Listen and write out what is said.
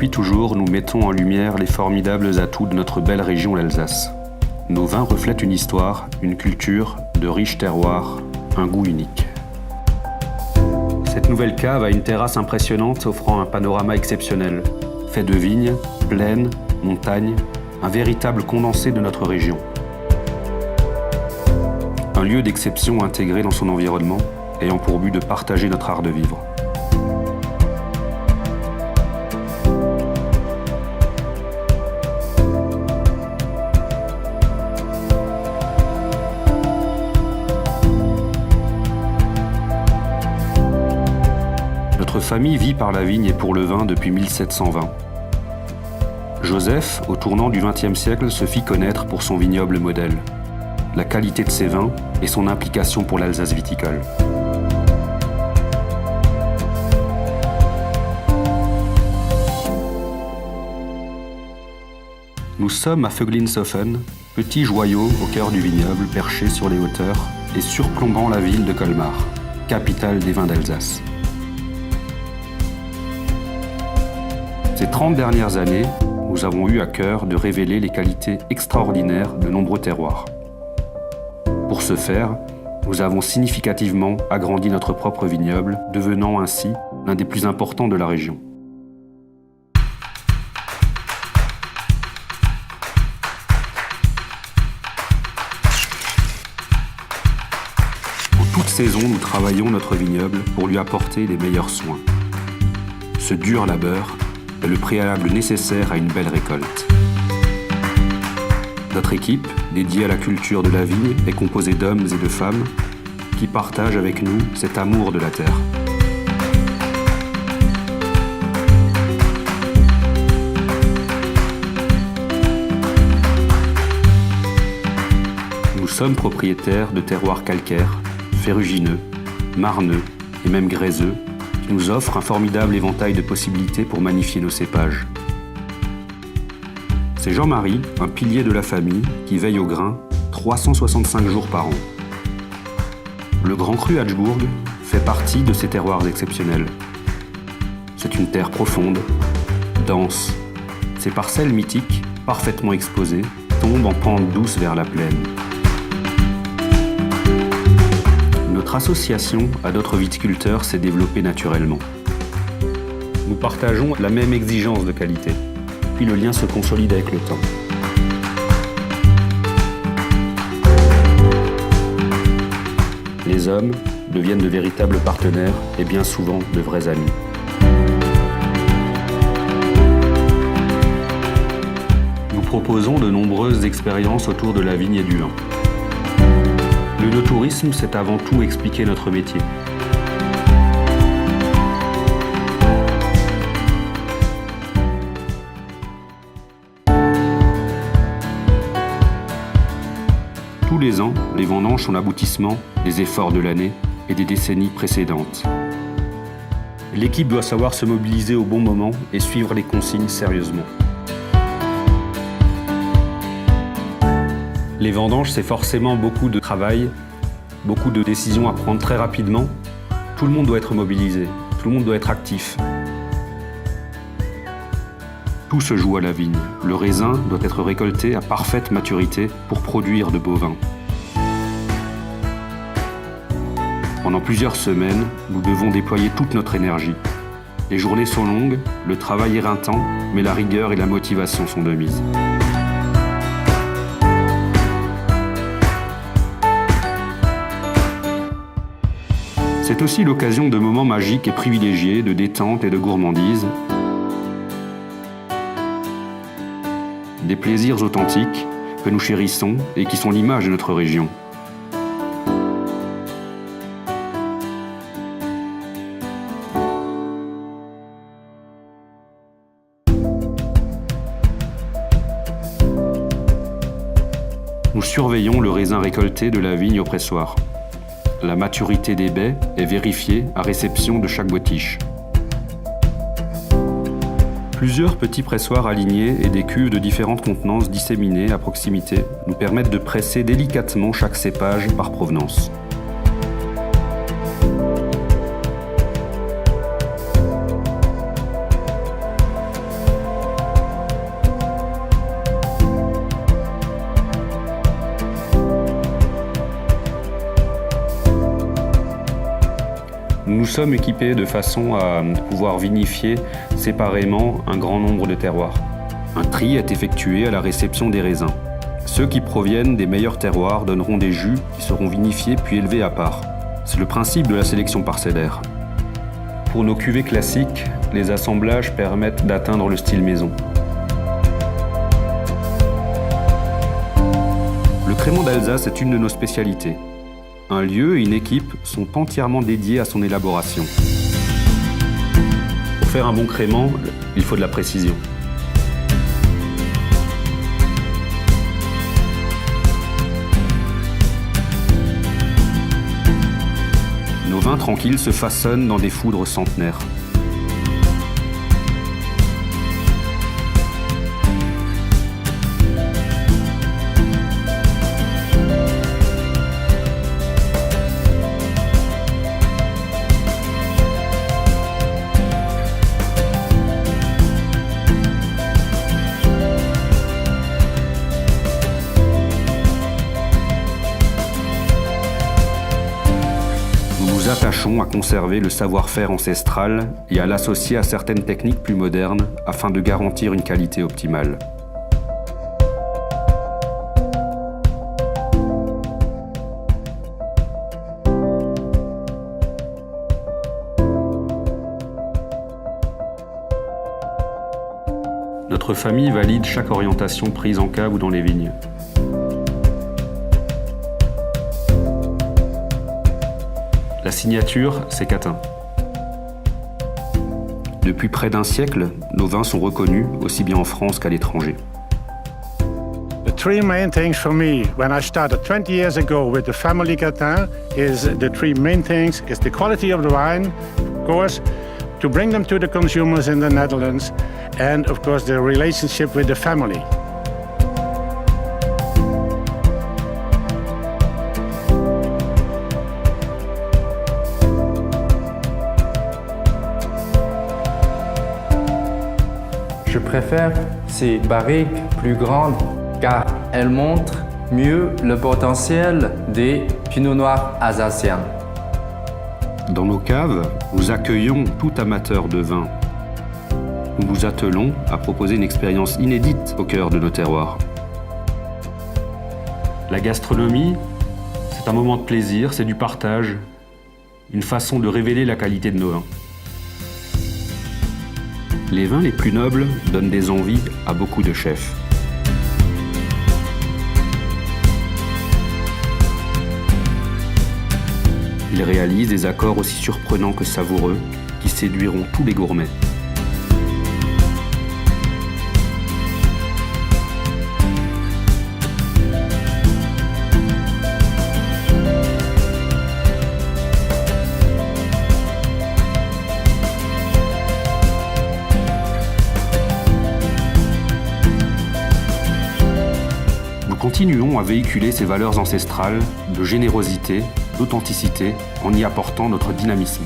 Depuis toujours, nous mettons en lumière les formidables atouts de notre belle région l'Alsace. Nos vins reflètent une histoire, une culture, de riches terroirs, un goût unique. Cette nouvelle cave a une terrasse impressionnante offrant un panorama exceptionnel, fait de vignes, plaines, montagnes, un véritable condensé de notre région. Un lieu d'exception intégré dans son environnement, ayant pour but de partager notre art de vivre. Notre famille vit par la vigne et pour le vin depuis 1720. Joseph, au tournant du XXe siècle, se fit connaître pour son vignoble modèle, la qualité de ses vins et son implication pour l'Alsace viticole. Nous sommes à Vöglinshofen, petit joyau au cœur du vignoble perché sur les hauteurs et surplombant la ville de Colmar, capitale des vins d'Alsace. Ces 30 dernières années, nous avons eu à cœur de révéler les qualités extraordinaires de nombreux terroirs. Pour ce faire, nous avons significativement agrandi notre propre vignoble, devenant ainsi l'un des plus importants de la région. En toute saison, nous travaillons notre vignoble pour lui apporter les meilleurs soins. Ce dur labeur est le préalable nécessaire à une belle récolte. Notre équipe, dédiée à la culture de la vigne, est composée d'hommes et de femmes qui partagent avec nous cet amour de la terre. Nous sommes propriétaires de terroirs calcaires, ferrugineux, marneux et même gréseux, qui nous offrent un formidable éventail de possibilités pour magnifier nos cépages. C'est Jean-Marie, un pilier de la famille, qui veille au grain 365 jours par an. Le Grand Cru Hatchbourg fait partie de ces terroirs exceptionnels. C'est une terre profonde, dense. Ces parcelles mythiques, parfaitement exposées, tombent en pente douce vers la plaine. Notre association à d'autres viticulteurs s'est développée naturellement. Nous partageons la même exigence de qualité, puis le lien se consolide avec le temps. Les hommes deviennent de véritables partenaires et bien souvent de vrais amis. Nous proposons de nombreuses expériences autour de la vigne et du vin. Le no-tourisme, c'est avant tout expliquer notre métier. Tous les ans, les vendanges sont l'aboutissement des efforts de l'année et des décennies précédentes. L'équipe doit savoir se mobiliser au bon moment et suivre les consignes sérieusement. Les vendanges, c'est forcément beaucoup de travail, beaucoup de décisions à prendre très rapidement. Tout le monde doit être mobilisé, tout le monde doit être actif. Tout se joue à la vigne. Le raisin doit être récolté à parfaite maturité pour produire de beaux vins. Pendant plusieurs semaines, nous devons déployer toute notre énergie. Les journées sont longues, le travail éreintant, mais la rigueur et la motivation sont de mise. C'est aussi l'occasion de moments magiques et privilégiés, de détente et de gourmandise. Des plaisirs authentiques que nous chérissons et qui sont l'image de notre région. Nous surveillons le raisin récolté de la vigne au pressoir. La maturité des baies est vérifiée à réception de chaque botiche. Plusieurs petits pressoirs alignés et des cuves de différentes contenances disséminées à proximité nous permettent de presser délicatement chaque cépage par provenance. Nous nous sommes équipés de façon à pouvoir vinifier séparément un grand nombre de terroirs. Un tri est effectué à la réception des raisins. Ceux qui proviennent des meilleurs terroirs donneront des jus qui seront vinifiés puis élevés à part. C'est le principe de la sélection parcellaire. Pour nos cuvées classiques, les assemblages permettent d'atteindre le style maison. Le crémant d'Alsace est une de nos spécialités. Un lieu et une équipe sont entièrement dédiés à son élaboration. Pour faire un bon crémant, il faut de la précision. Nos vins tranquilles se façonnent dans des foudres centenaires. Nous nous attachons à conserver le savoir-faire ancestral et à l'associer à certaines techniques plus modernes afin de garantir une qualité optimale. Notre famille valide chaque orientation prise en cave ou dans les vignes. La signature, c'est Catin. Depuis près d'un siècle, nos vins sont reconnus aussi bien en France qu'à l'étranger. The three main things for me when I started 20 years ago with the family Catin is the three main things is the quality of the wine, of course, to bring them to the consumers in the Netherlands, and of course the relationship with the family. Je préfère ces barriques plus grandes car elles montrent mieux le potentiel des Pinot Noirs alsaciens. Dans nos caves, nous accueillons tout amateur de vin. Nous nous attelons à proposer une expérience inédite au cœur de nos terroirs. La gastronomie, c'est un moment de plaisir, c'est du partage, une façon de révéler la qualité de nos vins. Les vins les plus nobles donnent des envies à beaucoup de chefs. Ils réalisent des accords aussi surprenants que savoureux, qui séduiront tous les gourmets. Nous continuons à véhiculer ces valeurs ancestrales de générosité, d'authenticité, en y apportant notre dynamisme.